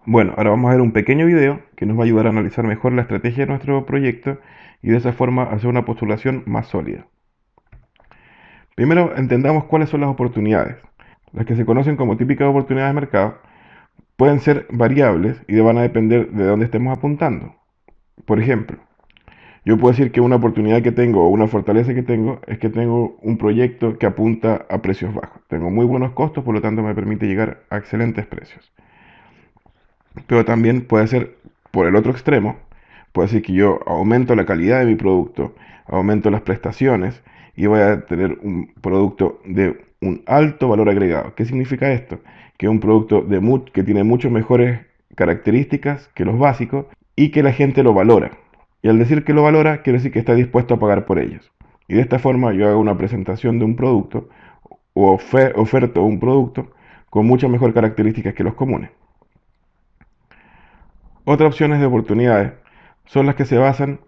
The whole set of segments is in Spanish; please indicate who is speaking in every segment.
Speaker 1: Bueno, ahora vamos a ver un pequeño video que nos va a ayudar a analizar mejor la estrategia de nuestro proyecto y de esa forma hacer una postulación más sólida. Primero, entendamos cuáles son las oportunidades. Las que se conocen como típicas oportunidades de mercado pueden ser variables y van a depender de dónde estemos apuntando. Por ejemplo, yo puedo decir que una oportunidad que tengo o una fortaleza que tengo es que tengo un proyecto que apunta a precios bajos. Tengo muy buenos costos, por lo tanto me permite llegar a excelentes precios. Pero también puede ser por el otro extremo. Puede ser que yo aumento la calidad de mi producto, aumento las prestaciones y voy a tener un producto de un alto valor agregado. ¿Qué significa esto? Que es un producto que tiene muchas mejores características que los básicos y que la gente lo valora. Y al decir que lo valora, quiere decir que está dispuesto a pagar por ellos. Y de esta forma yo hago una presentación de un producto o oferto un producto con muchas mejores características que los comunes. Otras opciones de oportunidades son las que se basan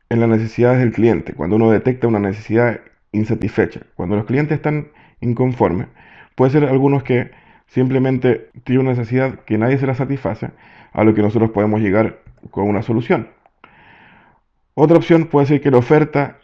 Speaker 1: en las necesidades del cliente, cuando uno detecta una necesidad insatisfecha. Cuando los clientes están inconformes, puede ser algunos que simplemente tienen una necesidad que nadie se la satisface, a lo que nosotros podemos llegar con una solución. Otra opción puede ser que la oferta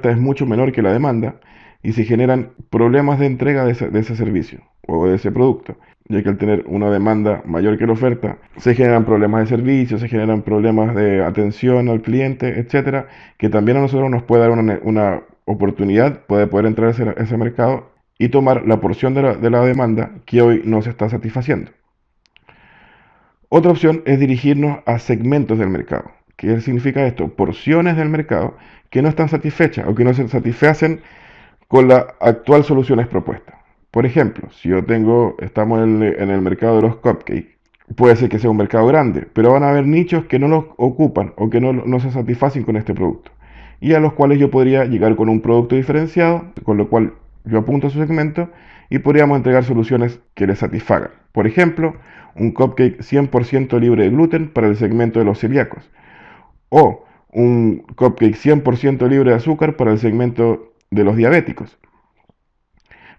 Speaker 1: es mucho menor que la demanda y se generan problemas de entrega de ese servicio o de ese producto, ya que al tener una demanda mayor que la oferta, se generan problemas de servicio, se generan problemas de atención al cliente, etcétera, que también a nosotros nos puede dar una oportunidad, puede poder entrar a ese mercado y tomar la porción de la demanda que hoy no se está satisfaciendo. Otra opción es dirigirnos a segmentos del mercado. ¿Qué significa esto? Porciones del mercado que no están satisfechas o que no se satisfacen con las actuales soluciones propuestas. Por ejemplo, si estamos en el mercado de los cupcakes, puede ser que sea un mercado grande, pero van a haber nichos que no los ocupan o que no se satisfacen con este producto y a los cuales yo podría llegar con un producto diferenciado, con lo cual yo apunto a su segmento y podríamos entregar soluciones que les satisfagan. Por ejemplo, un cupcake 100% libre de gluten para el segmento de los celíacos o un cupcake 100% libre de azúcar para el segmento de los diabéticos.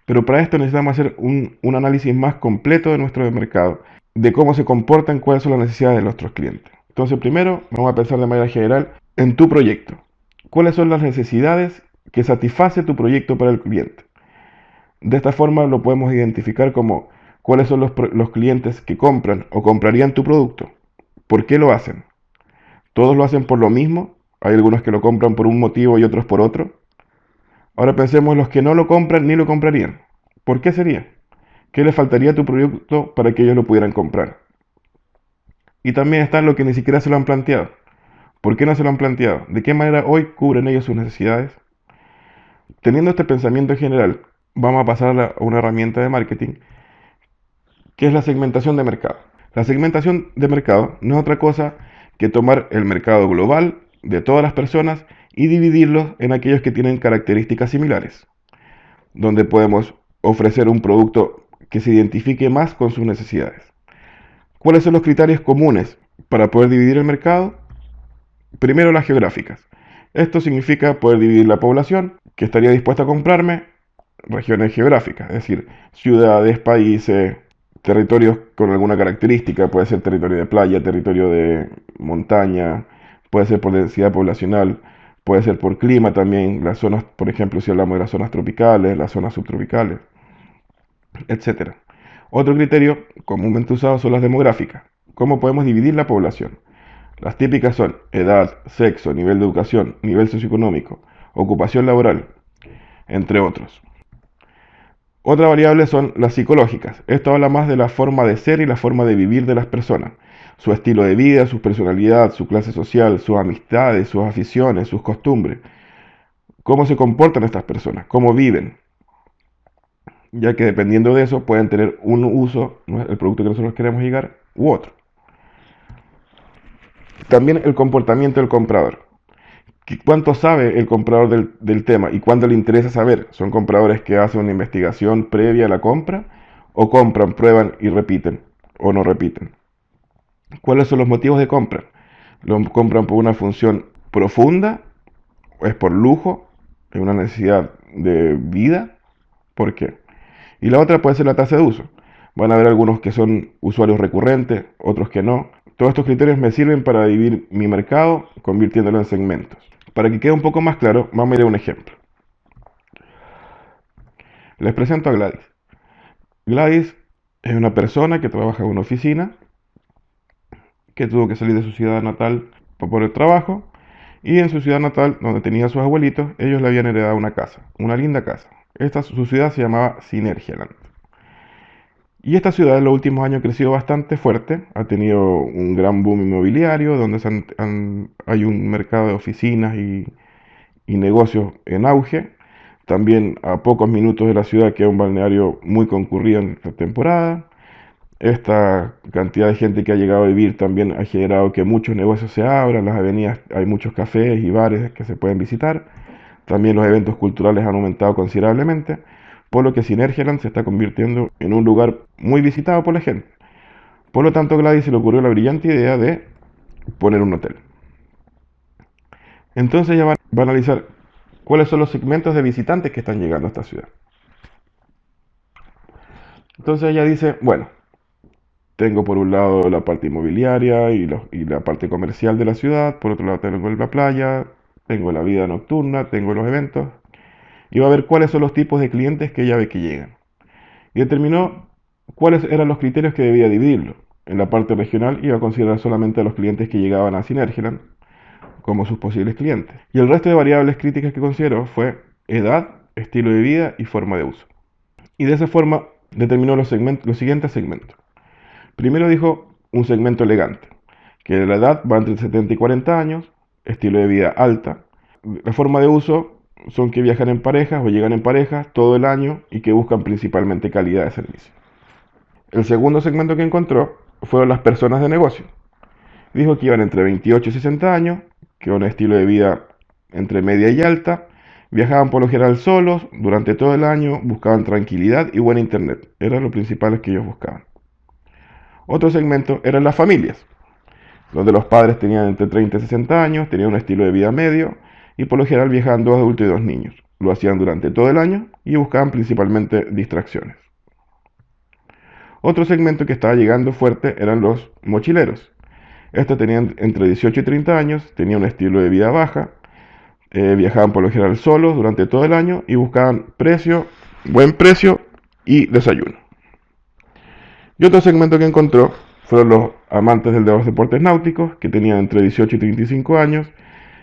Speaker 1: Pero para esto necesitamos hacer un análisis más completo de nuestro mercado, de cómo se comportan, cuáles son las necesidades de nuestros clientes. Entonces, primero vamos a pensar de manera general en tu proyecto. ¿Cuáles son las necesidades que satisface tu proyecto para el cliente? De esta forma lo podemos identificar como cuáles son los clientes que compran o comprarían tu producto. ¿Por qué lo hacen? ¿Todos lo hacen por lo mismo? Hay algunos que lo compran por un motivo y otros por otro. Ahora pensemos en los que no lo compran ni lo comprarían. ¿Por qué sería? ¿Qué le faltaría a tu producto para que ellos lo pudieran comprar? Y también está lo que ni siquiera se lo han planteado. ¿Por qué no se lo han planteado? ¿De qué manera hoy cubren ellos sus necesidades? Teniendo este pensamiento general, vamos a pasar a una herramienta de marketing que es la segmentación de mercado. La segmentación de mercado no es otra cosa que tomar el mercado global de todas las personas y dividirlos en aquellos que tienen características similares, donde podemos ofrecer un producto que se identifique más con sus necesidades. ¿Cuáles son los criterios comunes para poder dividir el mercado? Primero, las geográficas. Esto significa poder dividir la población que estaría dispuesta a comprarme, regiones geográficas, es decir, ciudades, países, territorios con alguna característica, puede ser territorio de playa, territorio de montaña, puede ser por densidad poblacional, puede ser por clima también, las zonas, por ejemplo, si hablamos de las zonas tropicales, las zonas subtropicales, etcétera. Otro criterio comúnmente usado son las demográficas. ¿Cómo podemos dividir la población? Las típicas son edad, sexo, nivel de educación, nivel socioeconómico, ocupación laboral, entre otros. Otra variable son las psicológicas. Esto habla más de la forma de ser y la forma de vivir de las personas. Su estilo de vida, su personalidad, su clase social, sus amistades, sus aficiones, sus costumbres. Cómo se comportan estas personas, cómo viven. Ya que dependiendo de eso pueden tener un uso, ¿no?, el producto que nosotros queremos llegar, u otro. También el comportamiento del comprador. ¿Cuánto sabe el comprador del tema y cuánto le interesa saber? ¿Son compradores que hacen una investigación previa a la compra o compran, prueban y repiten o no repiten? ¿Cuáles son los motivos de compra? ¿Lo compran por una función profunda o es por lujo? ¿Es una necesidad de vida? ¿Por qué? Y la otra puede ser la tasa de uso. Van a haber algunos que son usuarios recurrentes, otros que no. Todos estos criterios me sirven para dividir mi mercado, convirtiéndolo en segmentos. Para que quede un poco más claro, vamos a ir a un ejemplo. Les presento a Gladys. Gladys es una persona que trabaja en una oficina, que tuvo que salir de su ciudad natal por el trabajo, y en su ciudad natal, donde tenía a sus abuelitos, ellos le habían heredado una casa, una linda casa. Su ciudad se llamaba Synergialand. Y esta ciudad en los últimos años ha crecido bastante fuerte, ha tenido un gran boom inmobiliario, donde hay un mercado de oficinas y negocios en auge. También a pocos minutos de la ciudad queda un balneario muy concurrido en esta temporada. Esta cantidad de gente que ha llegado a vivir también ha generado que muchos negocios se abran, las avenidas hay muchos cafés y bares que se pueden visitar. También los eventos culturales han aumentado considerablemente, por lo que Synergialand se está convirtiendo en un lugar muy visitado por la gente. Por lo tanto, Gladys se le ocurrió la brillante idea de poner un hotel. Entonces ella va a analizar cuáles son los segmentos de visitantes que están llegando a esta ciudad. Entonces ella dice, bueno, tengo por un lado la parte inmobiliaria y la parte comercial de la ciudad, por otro lado tengo la playa, tengo la vida nocturna, tengo los eventos, y va a ver cuáles son los tipos de clientes que ella ve que llegan. Y determinó cuáles eran los criterios que debía dividirlo. En la parte regional iba a considerar solamente a los clientes que llegaban a Synergialand como sus posibles clientes. Y el resto de variables críticas que consideró fue edad, estilo de vida y forma de uso. Y de esa forma determinó los siguientes segmentos. Primero dijo un segmento elegante, que la edad va entre 70 y 40 años, estilo de vida alta. La forma de uso son que viajan en parejas o llegan en parejas todo el año y que buscan principalmente calidad de servicio. El segundo segmento que encontró fueron las personas de negocio. Dijo que iban entre 28 y 60 años, que un estilo de vida entre media y alta, viajaban por lo general solos durante todo el año, buscaban tranquilidad y buena internet. Eran los principales que ellos buscaban. Otro segmento eran las familias, donde los padres tenían entre 30 y 60 años, tenían un estilo de vida medio y por lo general viajaban dos adultos y dos niños. Lo hacían durante todo el año y buscaban principalmente distracciones. Otro segmento que estaba llegando fuerte eran los mochileros. Estos tenían entre 18 y 30 años, tenían un estilo de vida baja, viajaban por lo general solos durante todo el año y buscaban buen precio y desayuno. Y otro segmento que encontró fueron los amantes de los deportes náuticos, que tenían entre 18 y 35 años,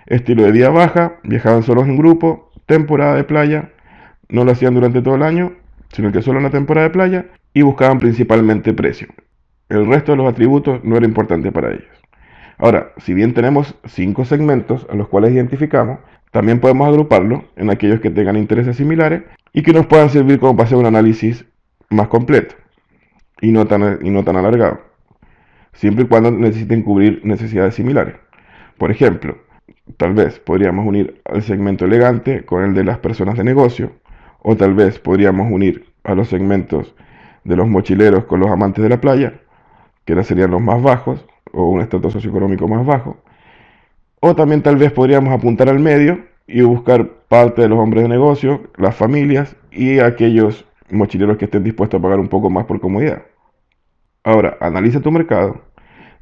Speaker 1: estilo de vida baja, viajaban solos en grupo, temporada de playa, no lo hacían durante todo el año, sino que solo en la temporada de playa, y buscaban principalmente precio. El resto de los atributos no era importante para ellos. Ahora, si bien tenemos 5 segmentos a los cuales identificamos, también podemos agruparlos en aquellos que tengan intereses similares y que nos puedan servir como para hacer un análisis más completo y no tan alargado, siempre y cuando necesiten cubrir necesidades similares. Por ejemplo, tal vez podríamos unir al segmento elegante con el de las personas de negocio, o tal vez podríamos unir a los segmentos de los mochileros con los amantes de la playa, que serían los más bajos, o un estrato socioeconómico más bajo. O también tal vez podríamos apuntar al medio y buscar parte de los hombres de negocio, las familias y aquellos mochileros que estén dispuestos a pagar un poco más por comodidad. Ahora, analiza tu mercado,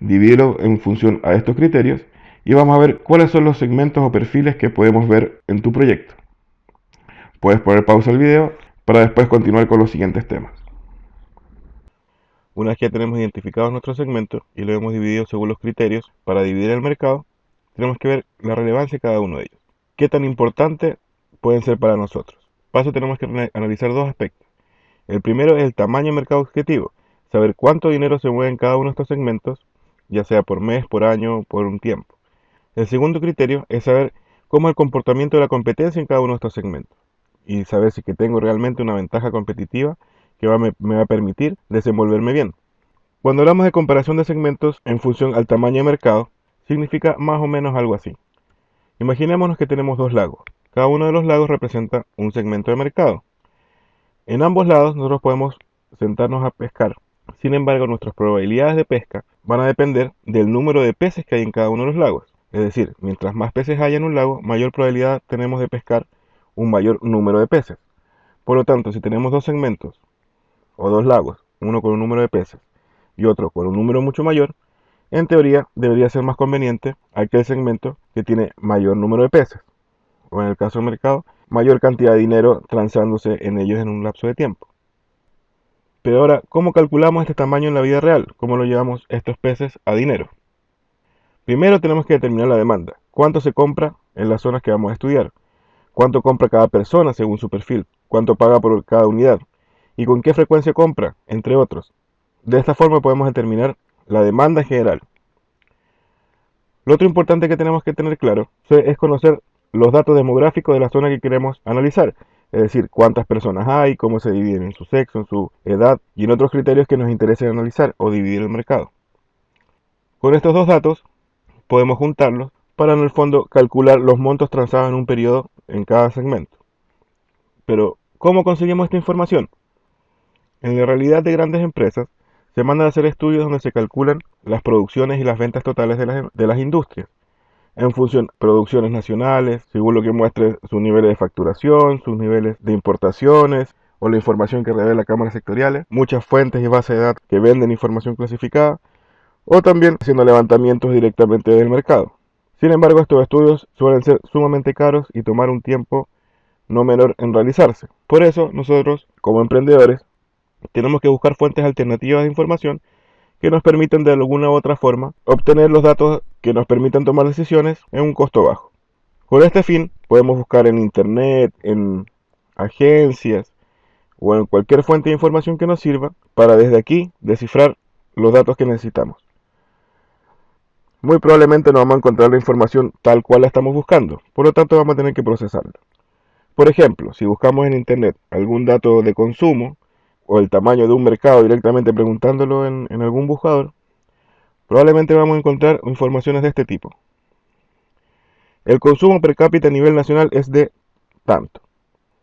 Speaker 1: divídelo en función a estos criterios y vamos a ver cuáles son los segmentos o perfiles que podemos ver en tu proyecto. Puedes poner pausa al video para después continuar con los siguientes temas. Una vez que ya tenemos identificados nuestros segmentos y lo hemos dividido según los criterios para dividir el mercado, tenemos que ver la relevancia de cada uno de ellos. ¿Qué tan importante pueden ser para nosotros? Para eso tenemos que analizar dos aspectos. El primero es el tamaño del mercado objetivo, saber cuánto dinero se mueve en cada uno de estos segmentos, ya sea por mes, por año, por un tiempo. El segundo criterio es saber cómo es el comportamiento de la competencia en cada uno de estos segmentos y saber si que tengo realmente una ventaja competitiva que me va a permitir desenvolverme bien. Cuando hablamos de comparación de segmentos en función al tamaño de mercado, significa más o menos algo así. Imaginémonos que tenemos dos lagos. Cada uno de los lagos representa un segmento de mercado. En ambos lados nosotros podemos sentarnos a pescar. Sin embargo, nuestras probabilidades de pesca van a depender del número de peces que hay en cada uno de los lagos. Es decir, mientras más peces haya en un lago, mayor probabilidad tenemos de pescar un mayor número de peces. Por lo tanto, si tenemos dos segmentos o dos lagos uno con un número de peces y otro con un número mucho mayor, en teoría debería ser más conveniente aquel segmento que tiene mayor número de peces, o en el caso del mercado, mayor cantidad de dinero transándose en ellos en un lapso de tiempo. Pero ahora, ¿cómo calculamos este tamaño en la vida real? ¿Cómo lo llevamos estos peces a dinero? Primero tenemos que determinar la demanda. ¿Cuánto se compra en las zonas que vamos a estudiar? ¿Cuánto compra cada persona según su perfil? ¿Cuánto paga por cada unidad? ¿Y con qué frecuencia compra? Entre otros. De esta forma podemos determinar la demanda en general. Lo otro importante que tenemos que tener claro es conocer los datos demográficos de la zona que queremos analizar, es decir, cuántas personas hay, cómo se dividen en su sexo, en su edad y en otros criterios que nos interese analizar o dividir el mercado. Con estos dos datos podemos juntarlos para en el fondo calcular los montos transados en un periodo en cada segmento. Pero, ¿cómo conseguimos esta información? En la realidad de grandes empresas, se mandan a hacer estudios donde se calculan las producciones y las ventas totales de las industrias, en función de producciones nacionales, según lo que muestre sus niveles de facturación, sus niveles de importaciones o la información que revela cámaras sectoriales, muchas fuentes y bases de datos que venden información clasificada, o también haciendo levantamientos directamente del mercado. Sin embargo, estos estudios suelen ser sumamente caros y tomar un tiempo no menor en realizarse. Por eso, nosotros, como emprendedores, tenemos que buscar fuentes alternativas de información que nos permitan de alguna u otra forma obtener los datos que nos permitan tomar decisiones en un costo bajo. Con este fin, podemos buscar en internet, en agencias o en cualquier fuente de información que nos sirva para desde aquí descifrar los datos que necesitamos. Muy probablemente no vamos a encontrar la información tal cual la estamos buscando, por lo tanto vamos a tener que procesarla. Por ejemplo, si buscamos en internet algún dato de consumo o el tamaño de un mercado directamente preguntándolo en algún buscador, probablemente vamos a encontrar informaciones de este tipo. El consumo per cápita a nivel nacional es de tanto.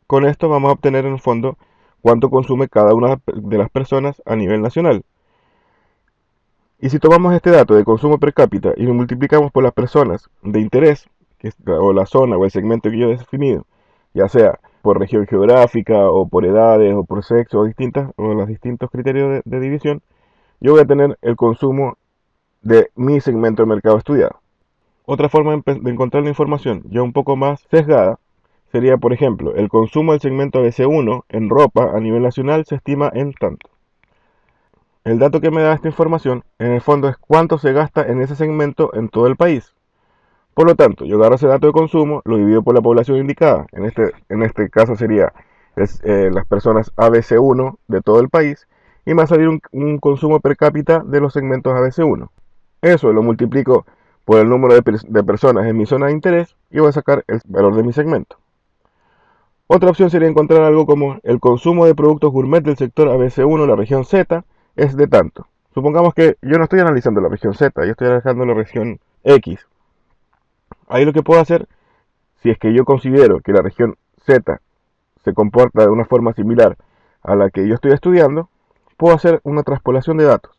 Speaker 1: Con esto vamos a obtener en el fondo cuánto consume cada una de las personas a nivel nacional. Y si tomamos este dato de consumo per cápita y lo multiplicamos por las personas de interés, o la zona o el segmento que yo he definido, ya sea por región geográfica o por edades o por sexo o los distintos criterios de división, yo voy a tener el consumo de mi segmento de mercado estudiado. Otra forma de encontrar la información ya un poco más sesgada sería, por ejemplo, el consumo del segmento ABC1 en ropa a nivel nacional se estima en tanto. El dato que me da esta información, en el fondo, es cuánto se gasta en ese segmento en todo el país. Por lo tanto, yo agarro ese dato de consumo, lo divido por la población indicada. En este caso sería las personas ABC1 de todo el país, y me va a salir un consumo per cápita de los segmentos ABC1. Eso lo multiplico por el número de personas en mi zona de interés y voy a sacar el valor de mi segmento. Otra opción sería encontrar algo como el consumo de productos gourmet del sector ABC1, la región Z, es de tanto. Supongamos que yo no estoy analizando la región Z, yo estoy analizando la región X. Ahí lo que puedo hacer, si es que yo considero que la región Z se comporta de una forma similar a la que yo estoy estudiando, puedo hacer una transpolación de datos.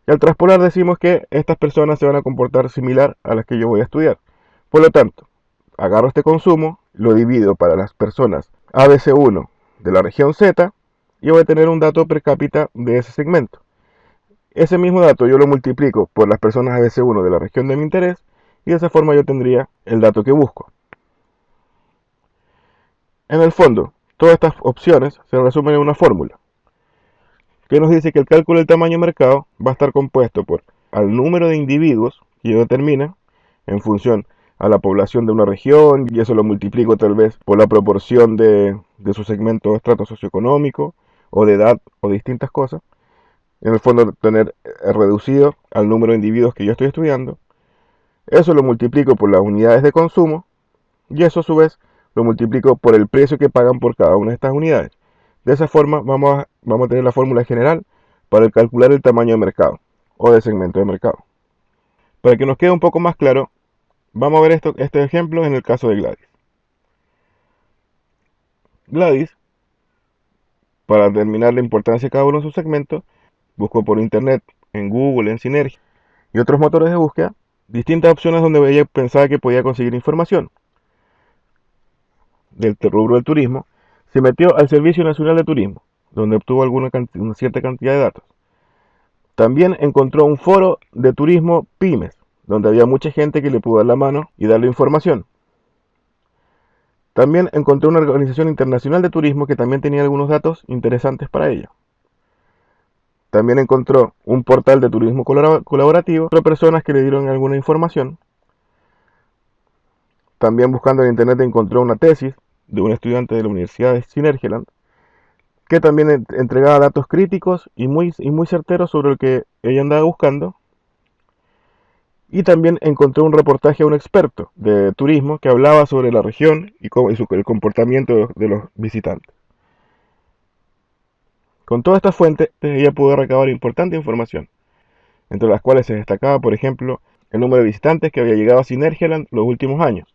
Speaker 1: Y al traspolar decimos que estas personas se van a comportar similar a las que yo voy a estudiar. Por lo tanto, agarro este consumo, lo divido para las personas ABC1 de la región Z y voy a tener un dato per cápita de ese segmento. Ese mismo dato yo lo multiplico por las personas ABC1 de la región de mi interés y de esa forma yo tendría el dato que busco. En el fondo, todas estas opciones se resumen en una fórmula que nos dice que el cálculo del tamaño de mercado va a estar compuesto por al número de individuos que yo determine en función a la población de una región, y eso lo multiplico tal vez por la proporción de su segmento de estrato socioeconómico o de edad o distintas cosas. En el fondo tener reducido al número de individuos que yo estoy estudiando. Eso lo multiplico por las unidades de consumo y eso a su vez lo multiplico por el precio que pagan por cada una de estas unidades. De esa forma vamos a tener la fórmula general para calcular el tamaño de mercado o de segmento de mercado. Para que nos quede un poco más claro, vamos a ver este ejemplo en el caso de Gladys. Gladys, para determinar la importancia de cada uno de sus segmentos, buscó por internet, en Google, en Sinergia y otros motores de búsqueda, distintas opciones donde ella pensaba que podía conseguir información. Del rubro del turismo, se metió al Servicio Nacional de Turismo donde obtuvo una cierta cantidad de datos. También encontró un foro de turismo pymes, donde había mucha gente que le pudo dar la mano y darle información. También encontró una organización internacional de turismo que también tenía algunos datos interesantes para ella. También encontró un portal de turismo colaborativo de personas que le dieron alguna información. También buscando en internet encontró una tesis de un estudiante de la Universidad de Synergeland que también entregaba datos críticos y muy certeros sobre lo que ella andaba buscando. Y también encontró un reportaje a un experto de turismo que hablaba sobre la región y el comportamiento de los visitantes. Con todas estas fuentes, ella pudo recabar importante información, entre las cuales se destacaba, por ejemplo, el número de visitantes que había llegado a Synergeland los últimos años.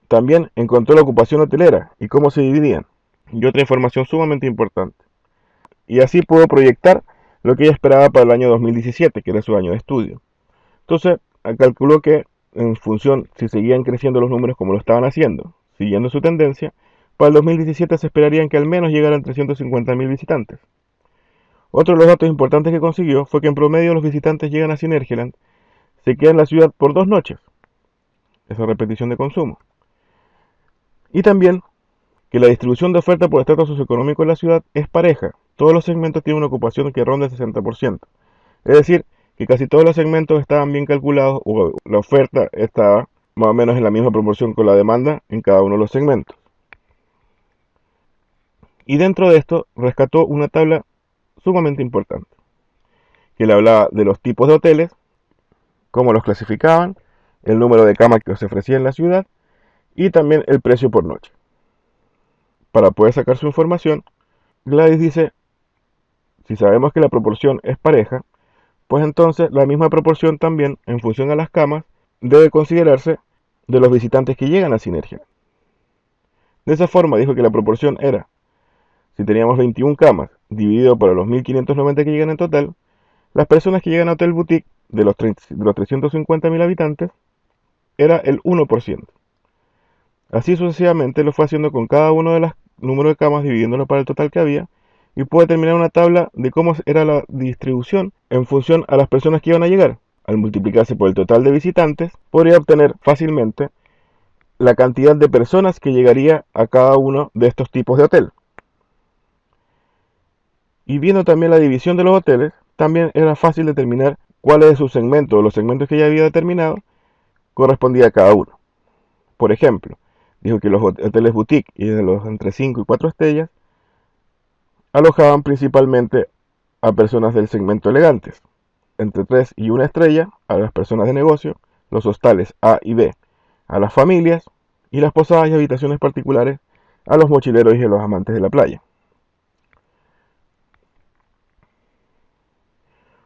Speaker 1: También encontró la ocupación hotelera y cómo se dividían, y otra información sumamente importante. Y así pudo proyectar lo que ella esperaba para el año 2017, que era su año de estudio. Entonces, calculó que en función, si seguían creciendo los números como lo estaban haciendo, siguiendo su tendencia, para el 2017 se esperarían que al menos llegaran 350.000 visitantes. Otro de los datos importantes que consiguió fue que en promedio los visitantes llegan a Synergeland, se quedan en la ciudad por 2 noches, esa repetición de consumo. Y también que la distribución de oferta por estrato socioeconómico en la ciudad es pareja. Todos los segmentos tienen una ocupación que ronda el 60%. Es decir, que casi todos los segmentos estaban bien calculados o la oferta estaba más o menos en la misma proporción con la demanda en cada uno de los segmentos. Y dentro de esto rescató una tabla sumamente importante, que le hablaba de los tipos de hoteles, cómo los clasificaban, el número de camas que se ofrecía en la ciudad y también el precio por noche. Para poder sacar su información, Gladys dice, si sabemos que la proporción es pareja, pues entonces la misma proporción también, en función a las camas, debe considerarse de los visitantes que llegan a Synergia. De esa forma dijo que la proporción era, si teníamos 21 camas dividido por los 1.590 que llegan en total, las personas que llegan a Hotel Boutique de los 350.000 habitantes era el 1%. Así sucesivamente lo fue haciendo con cada uno de los números de camas, dividiéndolo para el total que había, y puede terminar una tabla de cómo era la distribución en función a las personas que iban a llegar. Al multiplicarse por el total de visitantes, podría obtener fácilmente la cantidad de personas que llegaría a cada uno de estos tipos de hotel. Y viendo también la división de los hoteles, también era fácil determinar cuáles de sus segmentos o los segmentos que ya había determinado correspondía a cada uno. Por ejemplo, dijo que los hoteles boutique y de los entre 5 y 4 estrellas alojaban principalmente a personas del segmento elegantes, entre 3 y 1 estrella a las personas de negocio, los hostales A y B a las familias y las posadas y habitaciones particulares a los mochileros y a los amantes de la playa.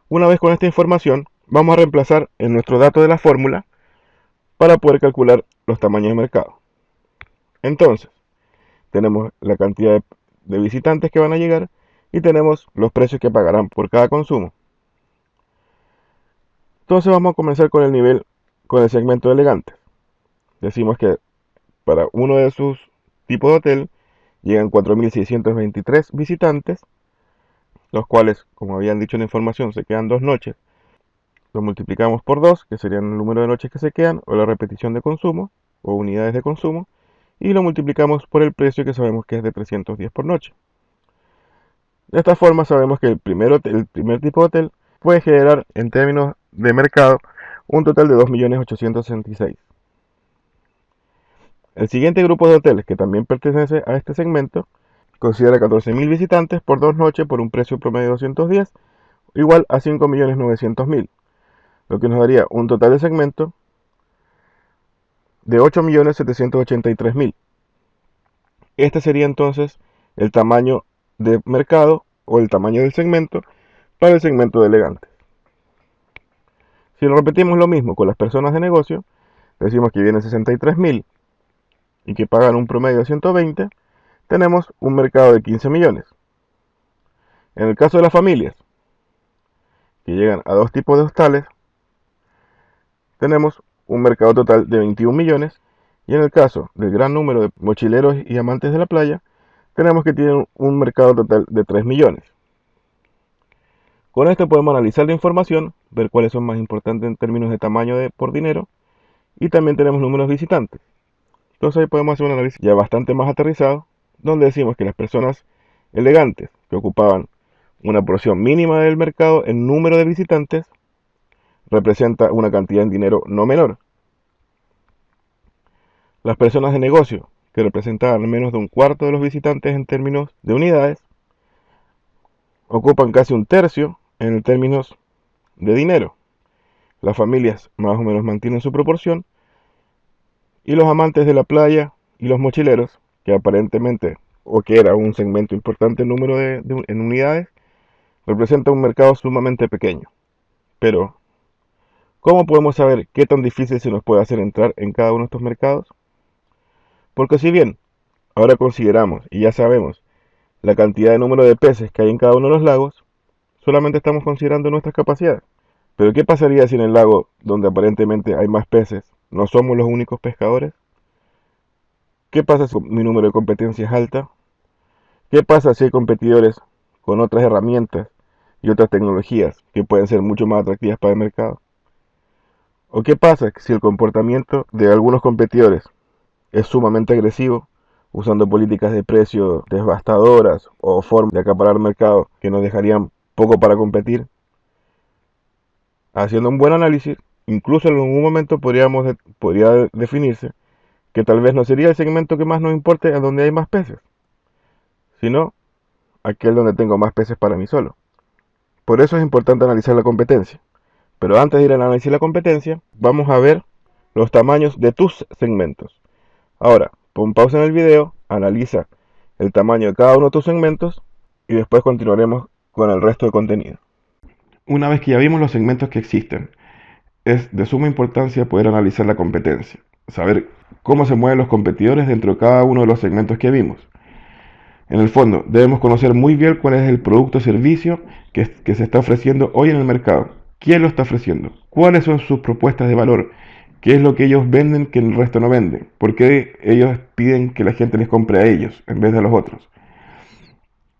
Speaker 1: Una vez con esta información, vamos a reemplazar en nuestro dato de la fórmula para poder calcular los tamaños de mercado. Entonces, tenemos la cantidad de visitantes que van a llegar y tenemos los precios que pagarán por cada consumo. Entonces vamos a comenzar con el segmento de elegantes. Decimos que para uno de sus tipos de hotel llegan 4.623 visitantes, los cuales, como habían dicho en la información, se quedan 2 noches. Lo multiplicamos por 2, que serían el número de noches que se quedan, o la repetición de consumo, o unidades de consumo, y lo multiplicamos por el precio que sabemos que es de 310 por noche. De esta forma sabemos que el primer tipo de hotel puede generar en términos de mercado un total de 2.866.000. El siguiente grupo de hoteles que también pertenece a este segmento considera 14.000 visitantes por 2 noches por un precio promedio de 210, igual a 5.900.000, lo que nos daría un total de segmento de 8.783.000. Este sería entonces el tamaño de mercado o el tamaño del segmento para el segmento de elegantes. Si lo repetimos lo mismo con las personas de negocio, decimos que vienen 63.000 y que pagan un promedio de 120, tenemos un mercado de 15 millones. En el caso de las familias, que llegan a 2 tipos de hostales, tenemos un mercado total de 21 millones. Y en el caso del gran número de mochileros y amantes de la playa, tenemos que tienen un mercado total de 3 millones. Con esto podemos analizar la información, ver cuáles son más importantes en términos de tamaño por dinero, y también tenemos números de visitantes. Entonces ahí podemos hacer un análisis ya bastante más aterrizado, donde decimos que las personas elegantes que ocupaban una porción mínima del mercado en número de visitantes representa una cantidad en dinero no menor. Las personas de negocio, que representaban menos de un cuarto de los visitantes en términos de unidades, ocupan casi un tercio en términos de dinero. Las familias más o menos mantienen su proporción, y los amantes de la playa y los mochileros, que aparentemente, o que era un segmento importante en número en unidades, representa un mercado sumamente pequeño. Pero, ¿cómo podemos saber qué tan difícil se nos puede hacer entrar en cada uno de estos mercados? Porque si bien ahora consideramos y ya sabemos la cantidad de número de peces que hay en cada uno de los lagos, solamente estamos considerando nuestras capacidades. Pero ¿qué pasaría si en el lago donde aparentemente hay más peces no somos los únicos pescadores? ¿Qué pasa si mi número de competencia es alta? ¿Qué pasa si hay competidores con otras herramientas y otras tecnologías que pueden ser mucho más atractivas para el mercado? ¿O qué pasa si el comportamiento de algunos competidores es sumamente agresivo, usando políticas de precio devastadoras o formas de acaparar mercado que nos dejarían poco para competir? Haciendo un buen análisis, incluso en algún momento podría definirse que tal vez no sería el segmento que más nos importe a donde hay más peces, sino aquel donde tengo más peces para mí solo. Por eso es importante analizar la competencia. Pero antes de ir a analizar la competencia, vamos a ver los tamaños de tus segmentos. Ahora, pon pausa en el video, analiza el tamaño de cada uno de tus segmentos y después continuaremos con el resto de contenido. Una vez que ya vimos los segmentos que existen, es de suma importancia poder analizar la competencia, saber cómo se mueven los competidores dentro de cada uno de los segmentos que vimos. En el fondo, debemos conocer muy bien cuál es el producto o servicio que se está ofreciendo hoy en el mercado. ¿Quién lo está ofreciendo? ¿Cuáles son sus propuestas de valor? ¿Qué es lo que ellos venden que el resto no vende? ¿Por qué ellos piden que la gente les compre a ellos en vez de a los otros?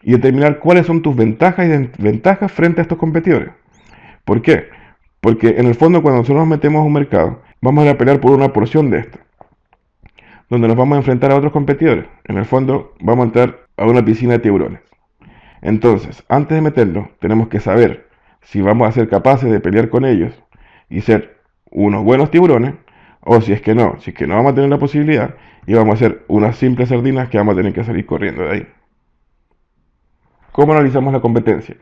Speaker 1: Y determinar cuáles son tus ventajas y desventajas frente a estos competidores. ¿Por qué? Porque en el fondo cuando nosotros nos metemos a un mercado, vamos a pelear por una porción de esto, donde nos vamos a enfrentar a otros competidores. En el fondo vamos a entrar a una piscina de tiburones. Entonces, antes de meternos, tenemos que saber si vamos a ser capaces de pelear con ellos y ser unos buenos tiburones, o si es que no vamos a tener la posibilidad y vamos a ser unas simples sardinas que vamos a tener que salir corriendo de ahí. ¿Cómo analizamos la competencia?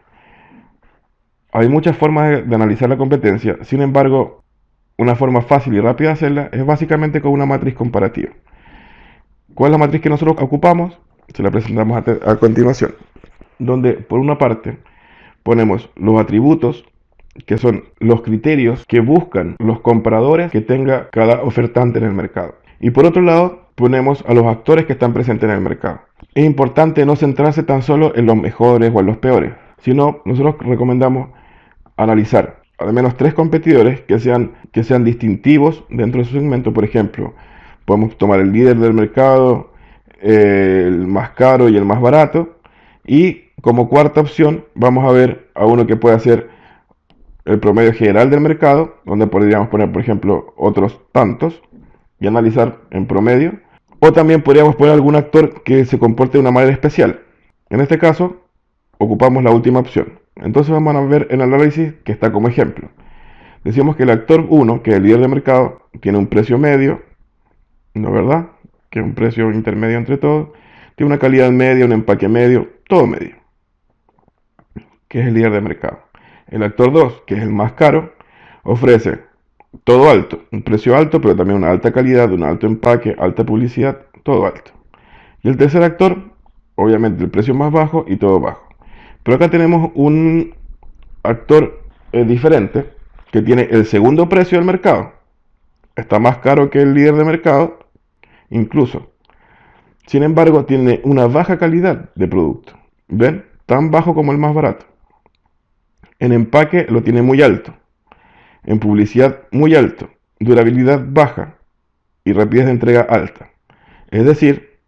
Speaker 1: Hay muchas formas de analizar la competencia, sin embargo, una forma fácil y rápida de hacerla es básicamente con una matriz comparativa. ¿Cuál es la matriz que nosotros ocupamos? Se la presentamos a continuación, donde por una parte ponemos los atributos, que son los criterios que buscan los compradores que tenga cada ofertante en el mercado. Y por otro lado, ponemos a los actores que están presentes en el mercado. Es importante no centrarse tan solo en los mejores o en los peores, sino nosotros recomendamos analizar al menos 3 competidores que sean distintivos dentro de su segmento. Por ejemplo, podemos tomar el líder del mercado, el más caro y el más barato, y como cuarta opción vamos a ver a uno que pueda ser el promedio general del mercado, donde podríamos poner por ejemplo otros tantos y analizar en promedio, o también podríamos poner algún actor que se comporte de una manera especial. En este caso ocupamos la última opción. Entonces vamos a ver el análisis que está como ejemplo. Decimos que el actor 1, que es el líder de mercado, tiene un precio medio, ¿no verdad? Que es un precio intermedio entre todos. Tiene una calidad media, un empaque medio, todo medio, que es el líder de mercado. El actor 2, que es el más caro, ofrece todo alto, un precio alto, pero también una alta calidad, un alto empaque, alta publicidad, todo alto. Y el tercer actor, obviamente el precio más bajo y todo bajo. Pero acá tenemos un actor diferente que tiene el segundo precio del mercado. Está más caro que el líder de mercado, incluso. Sin embargo, tiene una baja calidad de producto. ¿Ven? Tan bajo como el más barato. En empaque lo tiene muy alto. En publicidad muy alto. Durabilidad baja y rapidez de entrega alta. Es decir,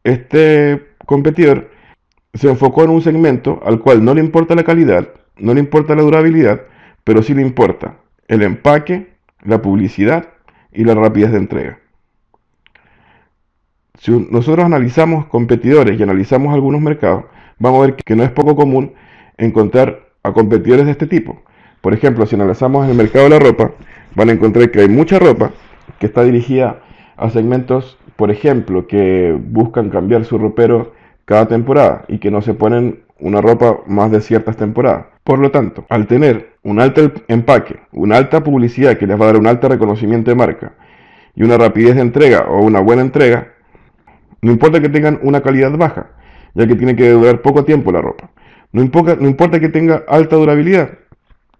Speaker 1: este competidor se enfocó en un segmento al cual no le importa la calidad, no le importa la durabilidad, pero sí le importa el empaque, la publicidad y la rapidez de entrega. Si nosotros analizamos competidores y analizamos algunos mercados, vamos a ver que no es poco común encontrar a competidores de este tipo. Por ejemplo, si analizamos en el mercado de la ropa, van a encontrar que hay mucha ropa que está dirigida a segmentos, por ejemplo, que buscan cambiar su ropero cada temporada y que no se ponen una ropa más de ciertas temporadas. Por lo tanto, al tener un alto empaque, una alta publicidad que les va a dar un alto reconocimiento de marca y una rapidez de entrega o una buena entrega, no importa que tengan una calidad baja, ya que tiene que durar poco tiempo la ropa. No importa que tenga alta durabilidad,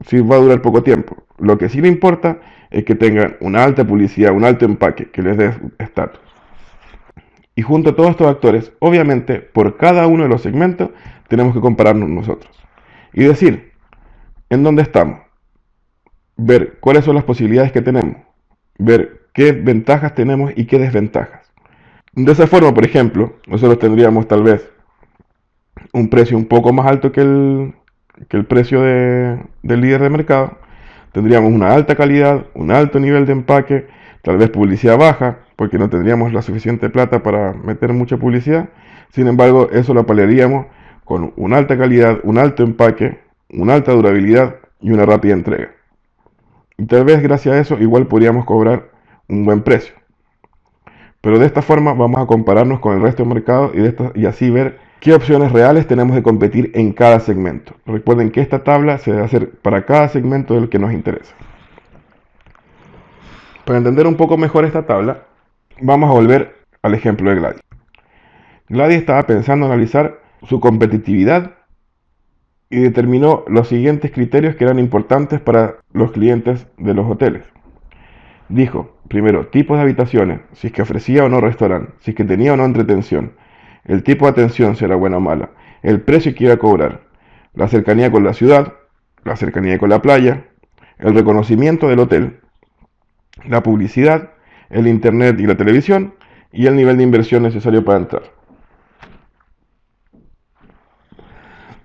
Speaker 1: si va a durar poco tiempo. Lo que sí le importa es que tengan una alta publicidad, un alto empaque, que les dé estatus. Y junto a todos estos actores, obviamente, por cada uno de los segmentos, tenemos que compararnos nosotros. Y decir, ¿en dónde estamos? Ver cuáles son las posibilidades que tenemos. Ver qué ventajas tenemos y qué desventajas. De esa forma, por ejemplo, nosotros tendríamos tal vez un precio un poco más alto que el precio del líder de mercado. Tendríamos una alta calidad, un alto nivel de empaque, tal vez publicidad baja, porque no tendríamos la suficiente plata para meter mucha publicidad. Sin embargo, eso lo paliaríamos con una alta calidad, un alto empaque, una alta durabilidad y una rápida entrega. Y tal vez gracias a eso igual podríamos cobrar un buen precio. Pero de esta forma vamos a compararnos con el resto del mercado y así ver qué opciones reales tenemos de competir en cada segmento. Recuerden que esta tabla se debe hacer para cada segmento del que nos interesa. Para entender un poco mejor esta tabla, vamos a volver al ejemplo de Gladys. Gladys estaba pensando analizar su competitividad y determinó los siguientes criterios que eran importantes para los clientes de los hoteles. Dijo, primero, tipos de habitaciones, si es que ofrecía o no restaurante, si es que tenía o no entretención, el tipo de atención, si era buena o mala, el precio que iba a cobrar, la cercanía con la ciudad, la cercanía con la playa, el reconocimiento del hotel, la publicidad, el internet y la televisión, y el nivel de inversión necesario para entrar.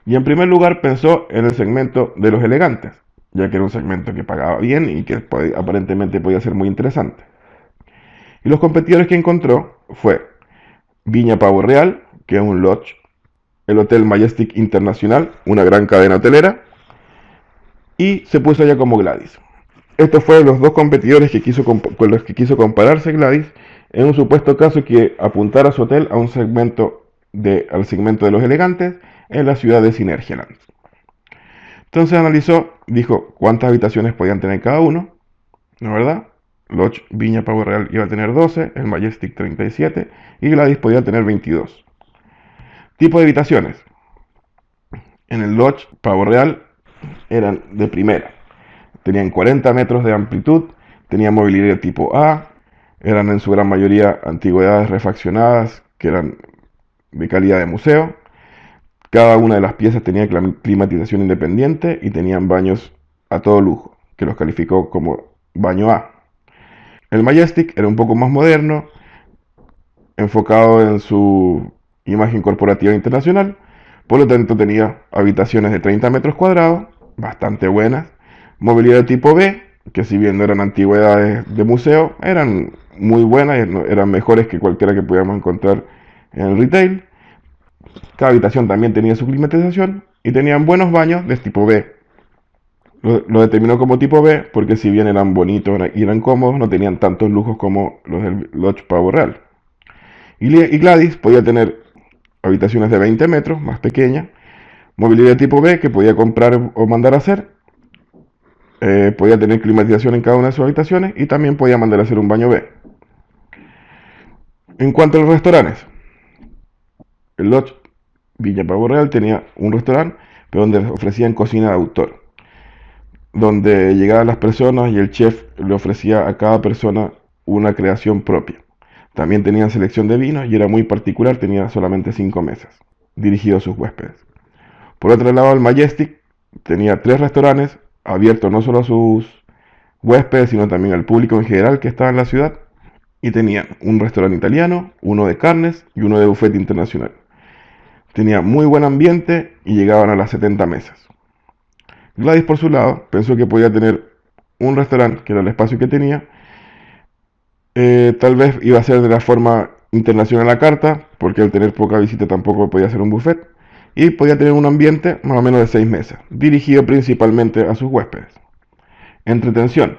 Speaker 1: Y en primer lugar pensó en el segmento de los elegantes, ya que era un segmento que pagaba bien y que aparentemente podía ser muy interesante. Y los competidores que encontró fue Viña Pavo Real, que es un lodge, el Hotel Majestic Internacional, una gran cadena hotelera, y se puso allá como Gladys. Estos fueron los dos competidores con los que quiso compararse Gladys en un supuesto caso que apuntara su hotel a al segmento de los elegantes en la ciudad de Synergialand. Entonces analizó, dijo cuántas habitaciones podían tener cada uno, ¿no es verdad? Lodge Viña Pavo Real iba a tener 12, el Majestic 37 y Gladys podía tener 22. Tipo de habitaciones. En el Lodge Pavo Real eran de primera. Tenían 40 metros de amplitud, tenían mobiliario tipo A, eran en su gran mayoría antigüedades refaccionadas que eran de calidad de museo. Cada una de las piezas tenía climatización independiente y tenían baños a todo lujo, que los calificó como baño A. El Majestic era un poco más moderno, enfocado en su imagen corporativa internacional, por lo tanto tenía habitaciones de 30 metros cuadrados, bastante buenas, mobiliario tipo B, que si bien no eran antigüedades de museo, eran muy buenas, eran mejores que cualquiera que pudiéramos encontrar en el retail. Cada habitación también tenía su climatización y tenían buenos baños de tipo B. Lo determinó como tipo B porque si bien eran bonitos y eran cómodos, no tenían tantos lujos como los del Lodge Pavo Real. Y Gladys podía tener habitaciones de 20 metros, más pequeñas, mobiliario tipo B que podía comprar o mandar a hacer, podía tener climatización en cada una de sus habitaciones y también podía mandar a hacer un baño B. En cuanto a los restaurantes, el Lodge Villa Pavo Real tenía un restaurante, pero donde ofrecían cocina de autor, donde llegaban las personas y el chef le ofrecía a cada persona una creación propia. También tenían selección de vinos y era muy particular, tenía solamente 5 mesas, dirigido a sus huéspedes. Por otro lado, el Majestic tenía 3 restaurantes abiertos no solo a sus huéspedes, sino también al público en general que estaba en la ciudad. Y tenían un restaurante italiano, uno de carnes y uno de buffet internacional. tenía muy buen ambiente y llegaban a las 70 mesas. Gladys, por su lado, pensó que podía tener un restaurante, que era el espacio que tenía. Tal vez iba a ser de la forma internacional a la carta, porque al tener poca visita tampoco podía ser un buffet. Y podía tener un ambiente más o menos de 6 mesas, dirigido principalmente a sus huéspedes. Entretención.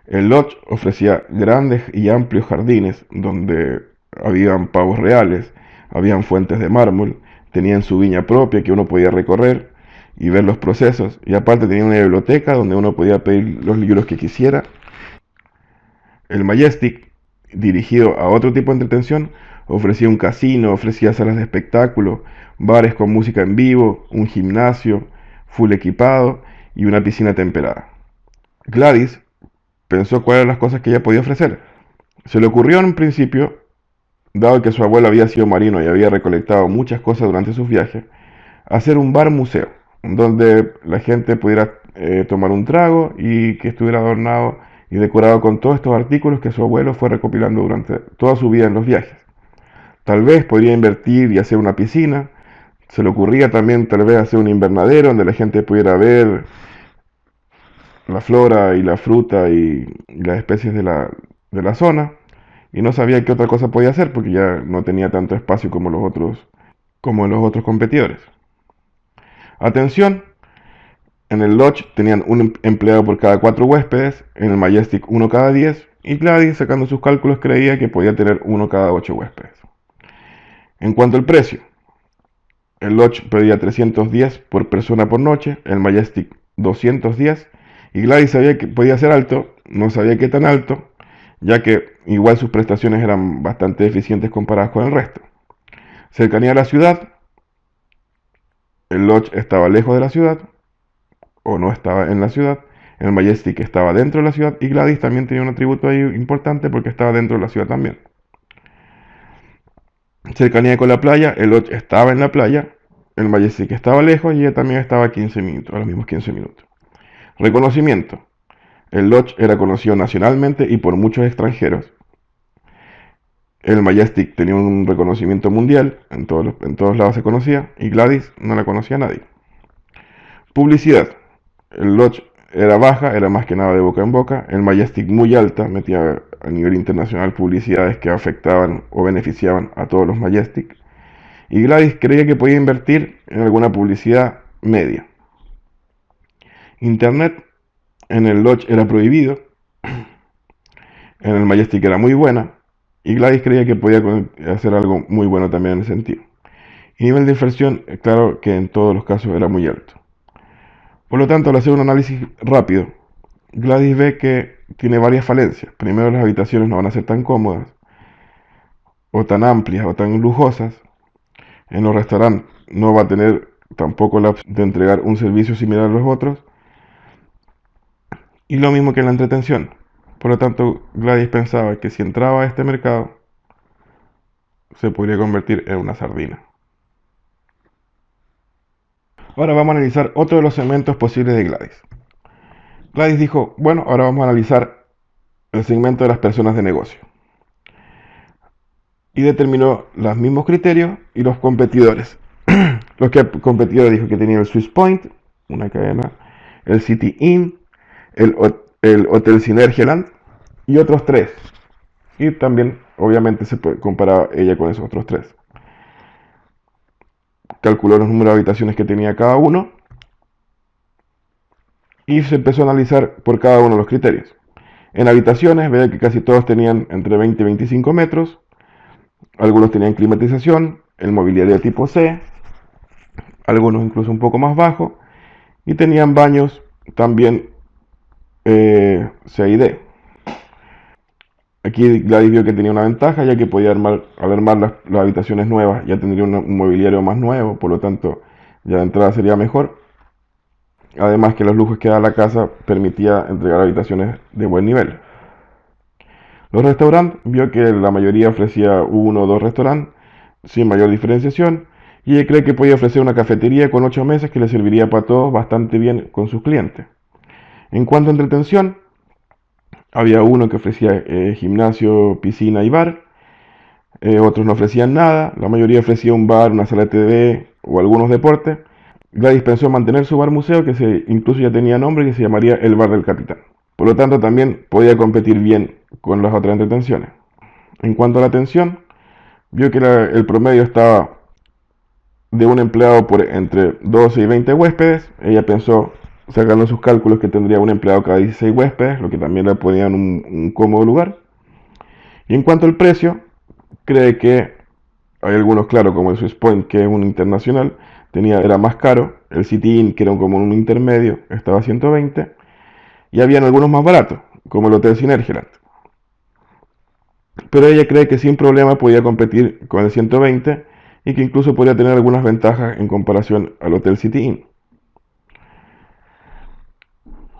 Speaker 1: El lodge ofrecía grandes y amplios jardines donde habían pavos reales, habían fuentes de mármol, tenían su viña propia que uno podía recorrer y ver los procesos, y aparte tenía una biblioteca donde uno podía pedir los libros que quisiera. El Majestic, dirigido a otro tipo de entretención, ofrecía un casino, ofrecía salas de espectáculo, bares con música en vivo, un gimnasio full equipado y una piscina temperada. Gladys pensó cuáles eran las cosas que ella podía ofrecer. Se le ocurrió en un principio, dado que su abuelo había sido marino y había recolectado muchas cosas durante sus viajes, hacer un bar museo, donde la gente pudiera tomar un trago y que estuviera adornado y decorado con todos estos artículos que su abuelo fue recopilando durante toda su vida en los viajes. Tal vez podría invertir y hacer una piscina. Se le ocurría también tal vez hacer un invernadero donde la gente pudiera ver la flora y la fruta y las especies de la zona. Y no sabía qué otra cosa podía hacer porque ya no tenía tanto espacio como los otros competidores. Atención, en el Lodge tenían un empleado por cada 4 huéspedes, en el Majestic uno cada 10, y Gladys, sacando sus cálculos, creía que podía tener uno cada 8 huéspedes. En cuanto al precio, el Lodge pedía 310 por persona por noche, el Majestic 210, y Gladys sabía que podía ser alto, no sabía qué tan alto, ya que igual sus prestaciones eran bastante eficientes comparadas con el resto. Cercanía a la ciudad, el Lodge estaba lejos de la ciudad, o no estaba en la ciudad. El Majestic estaba dentro de la ciudad y Gladys también tenía un atributo ahí importante porque estaba dentro de la ciudad también. Cercanía con la playa, el Lodge estaba en la playa, el Majestic estaba lejos y ella también estaba a 15 minutos, a los mismos 15 minutos. Reconocimiento. El Lodge era conocido nacionalmente y por muchos extranjeros. El Majestic tenía un reconocimiento mundial, en todos lados se conocía, y Gladys no la conocía a nadie. Publicidad. El Lodge era baja, era más que nada de boca en boca. El Majestic muy alta, metía a nivel internacional publicidades que afectaban o beneficiaban a todos los Majestic. Y Gladys creía que podía invertir en alguna publicidad media. Internet en el Lodge era prohibido, en el Majestic era muy buena, y Gladys creía que podía hacer algo muy bueno también en ese sentido. Y nivel de inversión, claro que en todos los casos era muy alto. Por lo tanto, al hacer un análisis rápido, Gladys ve que tiene varias falencias. Primero, las habitaciones no van a ser tan cómodas, o tan amplias, o tan lujosas. En los restaurantes no va a tener tampoco la opción de entregar un servicio similar a los otros. Y lo mismo que en la entretención. Por lo tanto, Gladys pensaba que si entraba a este mercado, se podría convertir en una sardina. Ahora vamos a analizar otro de los segmentos posibles de Gladys. Gladys dijo, bueno, ahora vamos a analizar el segmento de las personas de negocio. Y determinó los mismos criterios y los competidores. Los competidores dijo que tenía el Swiss Point, una cadena, el City Inn, el Hotel Synergialand y otros 3. Y también, obviamente, se comparaba ella con esos otros 3. Calculó los números de habitaciones que tenía cada uno y se empezó a analizar por cada uno de los criterios. En habitaciones, veía que casi todos tenían entre 20 y 25 metros. Algunos tenían climatización, el mobiliario tipo C, algunos incluso un poco más bajo, y tenían baños también C y D. Aquí Gladys vio que tenía una ventaja, ya que podía al armar las habitaciones nuevas ya tendría un mobiliario más nuevo, por lo tanto ya de entrada sería mejor. Además que los lujos que da la casa permitía entregar habitaciones de buen nivel. Los restaurantes, vio que la mayoría ofrecía uno o dos restaurantes sin mayor diferenciación, y ella cree que podía ofrecer una cafetería con 8 mesas que le serviría para todos bastante bien con sus clientes. En cuanto a entretención, había uno que ofrecía gimnasio, piscina y bar. Otros no ofrecían nada, la mayoría ofrecía un bar, una sala de TV o algunos deportes. Gladys pensó en mantener su bar museo, incluso ya tenía nombre, que se llamaría el Bar del Capitán. Por lo tanto, también podía competir bien con las otras entretenciones. En cuanto a la atención, vio que el promedio estaba de un empleado por entre 12 y 20 huéspedes. Ella pensó, sacando sus cálculos, que tendría un empleado cada 16 huéspedes, lo que también le ponía en un cómodo lugar. Y en cuanto al precio, cree que hay algunos, claro, como el Swiss Point, que es un internacional, era más caro. El City Inn, que era como un intermedio, estaba a 120. Y habían algunos más baratos, como el Hotel Synergyland. Pero ella cree que sin problema podía competir con el 120 y que incluso podría tener algunas ventajas en comparación al Hotel City Inn.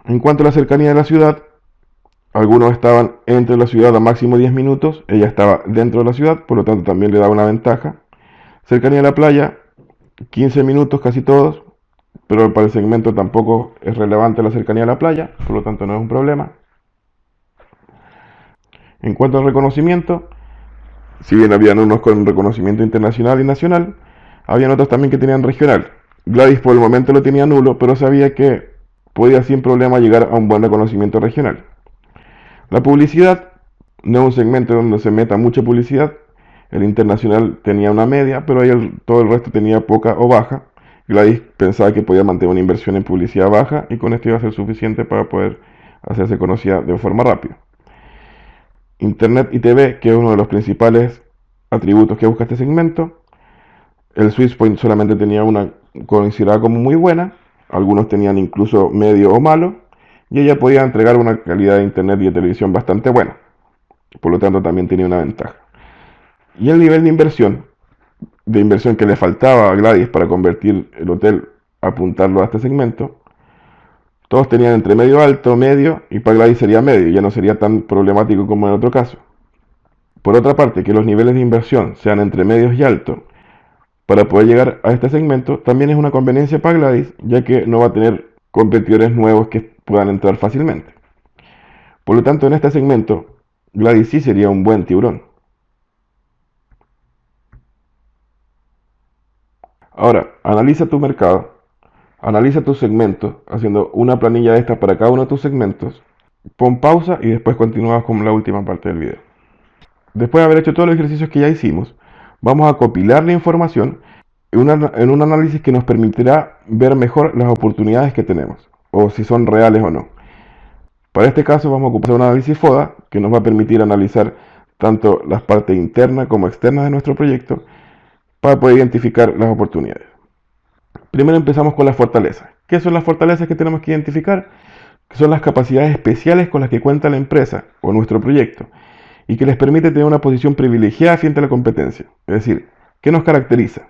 Speaker 1: En cuanto a la cercanía de la ciudad, algunos estaban entre la ciudad a máximo 10 minutos, ella estaba dentro de la ciudad, por lo tanto también le daba una ventaja. Cercanía a la playa, 15 minutos casi todos, pero para el segmento tampoco es relevante la cercanía a la playa, por lo tanto no es un problema. En cuanto al reconocimiento, si bien habían unos con reconocimiento internacional y nacional, habían otros también que tenían regional. Gladys por el momento lo tenía nulo, pero sabía que podía sin problema llegar a un buen reconocimiento regional. La publicidad no es un segmento donde se meta mucha publicidad. El internacional tenía una media, pero todo el resto tenía poca o baja. Gladys pensaba que podía mantener una inversión en publicidad baja y con esto iba a ser suficiente para poder hacerse conocida de forma rápida. Internet y TV, que es uno de los principales atributos que busca este segmento. El Swiss Point solamente tenía una considerada como muy buena, algunos tenían incluso medio o malo, y ella podía entregar una calidad de internet y de televisión bastante buena. Por lo tanto, también tenía una ventaja. Y el nivel de inversión que le faltaba a Gladys para convertir el hotel, apuntarlo a este segmento, todos tenían entre medio alto, medio, y para Gladys sería medio, ya no sería tan problemático como en otro caso. Por otra parte, que los niveles de inversión sean entre medios y altos, para poder llegar a este segmento, también es una conveniencia para Gladys, ya que no va a tener competidores nuevos que puedan entrar fácilmente. Por lo tanto, en este segmento, Gladys sí sería un buen tiburón. Ahora, analiza tu mercado, analiza tus segmentos, haciendo una planilla de esta para cada uno de tus segmentos. Pon pausa y después continúas con la última parte del video. Después de haber hecho todos los ejercicios que ya hicimos, vamos a compilar la información en un análisis que nos permitirá ver mejor las oportunidades que tenemos, o si son reales o no. Para este caso vamos a ocupar un análisis FODA que nos va a permitir analizar tanto las partes internas como externas de nuestro proyecto para poder identificar las oportunidades. Primero empezamos con las fortalezas. ¿Qué son las fortalezas que tenemos que identificar? Que son las capacidades especiales con las que cuenta la empresa o nuestro proyecto y que les permite tener una posición privilegiada frente a la competencia. Es decir, ¿qué nos caracteriza?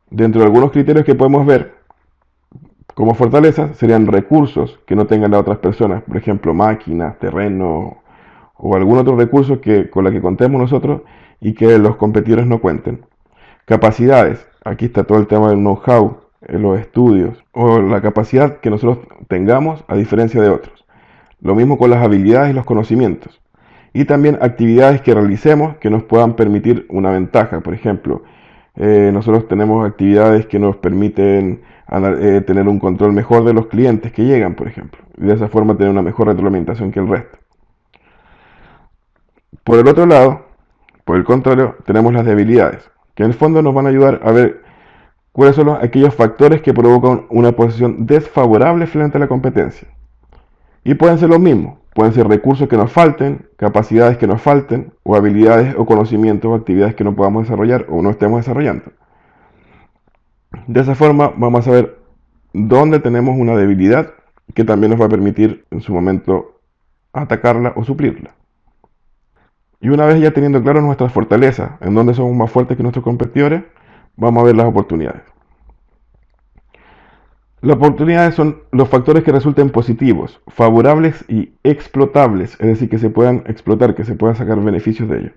Speaker 1: Dentro de algunos criterios que podemos ver como fortalezas serían recursos que no tengan las otras personas, por ejemplo, máquinas, terreno o algún otro recurso con la que contemos nosotros y que los competidores no cuenten. Capacidades, aquí está todo el tema del know-how, los estudios o la capacidad que nosotros tengamos a diferencia de otros. Lo mismo con las habilidades y los conocimientos. Y también actividades que realicemos que nos puedan permitir una ventaja. Por ejemplo, nosotros tenemos actividades que nos permiten tener un control mejor de los clientes que llegan, por ejemplo. Y de esa forma tener una mejor retroalimentación que el resto. Por el otro lado, por el contrario, tenemos las debilidades, que en el fondo nos van a ayudar a ver cuáles son aquellos factores que provocan una posición desfavorable frente a la competencia. Y pueden ser los mismos, pueden ser recursos que nos falten, capacidades que nos falten, o habilidades o conocimientos o actividades que no podamos desarrollar o no estemos desarrollando. De esa forma vamos a ver dónde tenemos una debilidad que también nos va a permitir en su momento atacarla o suplirla. Y una vez ya teniendo claro nuestras fortalezas, en dónde somos más fuertes que nuestros competidores, vamos a ver las oportunidades. Las oportunidades son los factores que resulten positivos, favorables y explotables, es decir, que se puedan explotar, que se puedan sacar beneficios de ellos,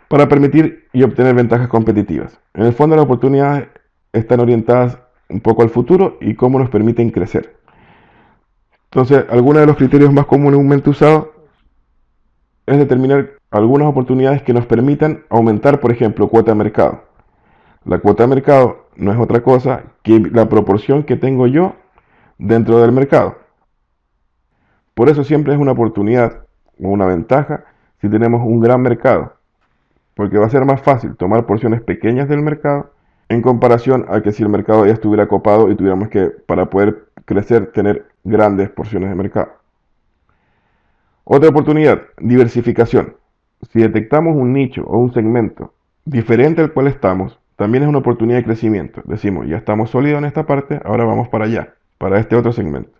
Speaker 1: para permitir y obtener ventajas competitivas. En el fondo, las oportunidades están orientadas un poco al futuro y cómo nos permiten crecer. Entonces, algunos de los criterios más comúnmente usados es determinar algunas oportunidades que nos permitan aumentar, por ejemplo, cuota de mercado. La cuota de mercado no es otra cosa que la proporción que tengo yo dentro del mercado. Por eso siempre es una oportunidad o una ventaja si tenemos un gran mercado, porque va a ser más fácil tomar porciones pequeñas del mercado en comparación a que si el mercado ya estuviera copado y tuviéramos que, para poder crecer, tener grandes porciones de mercado. Otra oportunidad, diversificación. Si detectamos un nicho o un segmento diferente al cual estamos, también es una oportunidad de crecimiento. Decimos, ya estamos sólidos en esta parte, ahora vamos para allá, para este otro segmento.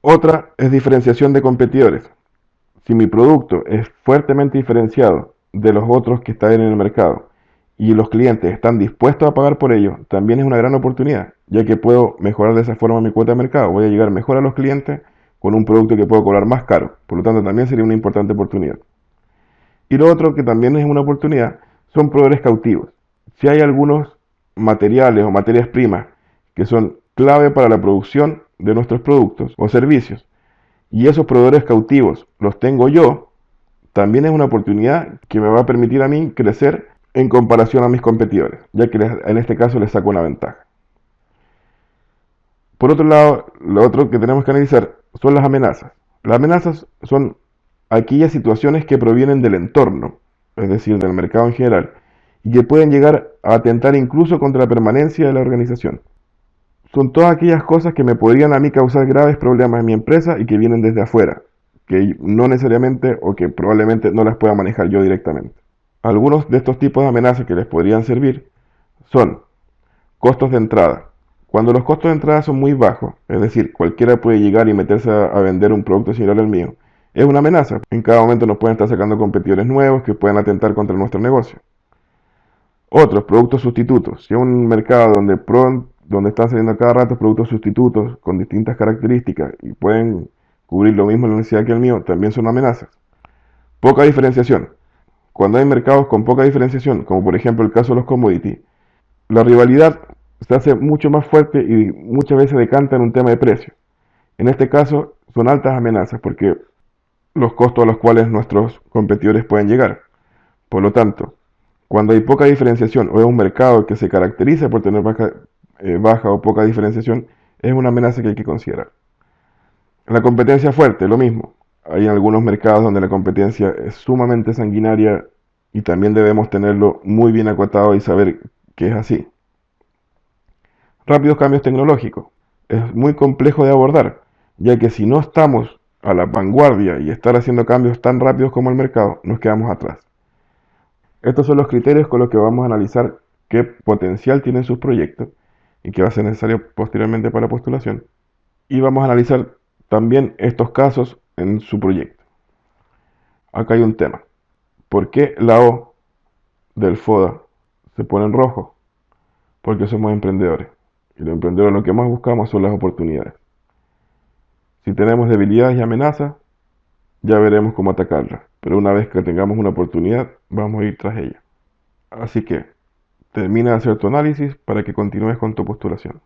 Speaker 1: Otra es diferenciación de competidores. Si mi producto es fuertemente diferenciado de los otros que están en el mercado y los clientes están dispuestos a pagar por ello, también es una gran oportunidad, ya que puedo mejorar de esa forma mi cuota de mercado. Voy a llegar mejor a los clientes con un producto que puedo cobrar más caro. Por lo tanto, también sería una importante oportunidad. Y lo otro que también es una oportunidad son proveedores cautivos. Si hay algunos materiales o materias primas que son clave para la producción de nuestros productos o servicios, y esos proveedores cautivos los tengo yo, también es una oportunidad que me va a permitir a mí crecer en comparación a mis competidores, ya que en este caso les saco una ventaja. Por otro lado, lo otro que tenemos que analizar son las amenazas. Las amenazas son aquellas situaciones que provienen del entorno, es decir, del mercado en general, y que pueden llegar a atentar incluso contra la permanencia de la organización. Son todas aquellas cosas que me podrían a mí causar graves problemas en mi empresa y que vienen desde afuera, que no necesariamente o que probablemente no las pueda manejar yo directamente. Algunos de estos tipos de amenazas que les podrían servir son costos de entrada. Cuando los costos de entrada son muy bajos, es decir, cualquiera puede llegar y meterse a vender un producto similar al mío, es una amenaza. En cada momento nos pueden estar sacando competidores nuevos que pueden atentar contra nuestro negocio. Otros, productos sustitutos. Si es un mercado donde están saliendo cada rato productos sustitutos con distintas características y pueden cubrir lo mismo en la necesidad que el mío, también son amenazas. Poca diferenciación. Cuando hay mercados con poca diferenciación, como por ejemplo el caso de los commodities, la rivalidad se hace mucho más fuerte y muchas veces decanta en un tema de precio. En este caso son altas amenazas porque los costos a los cuales nuestros competidores pueden llegar. Por lo tanto, cuando hay poca diferenciación o es un mercado que se caracteriza por tener baja o poca diferenciación, es una amenaza que hay que considerar. La competencia fuerte, lo mismo. Hay algunos mercados donde la competencia es sumamente sanguinaria y también debemos tenerlo muy bien acotado y saber que es así. Rápidos cambios tecnológicos. Es muy complejo de abordar, ya que si no estamos a la vanguardia y estar haciendo cambios tan rápidos como el mercado, nos quedamos atrás. Estos son los criterios con los que vamos a analizar qué potencial tienen sus proyectos y qué va a ser necesario posteriormente para postulación. Y vamos a analizar también estos casos en su proyecto. Acá hay un tema. ¿Por qué la O del FODA se pone en rojo? Porque somos emprendedores. Y los emprendedores lo que más buscamos son las oportunidades. Si tenemos debilidades y amenazas, ya veremos cómo atacarlas. Pero una vez que tengamos una oportunidad, vamos a ir tras ella. Así que termina de hacer tu análisis para que continúes con tu postulación.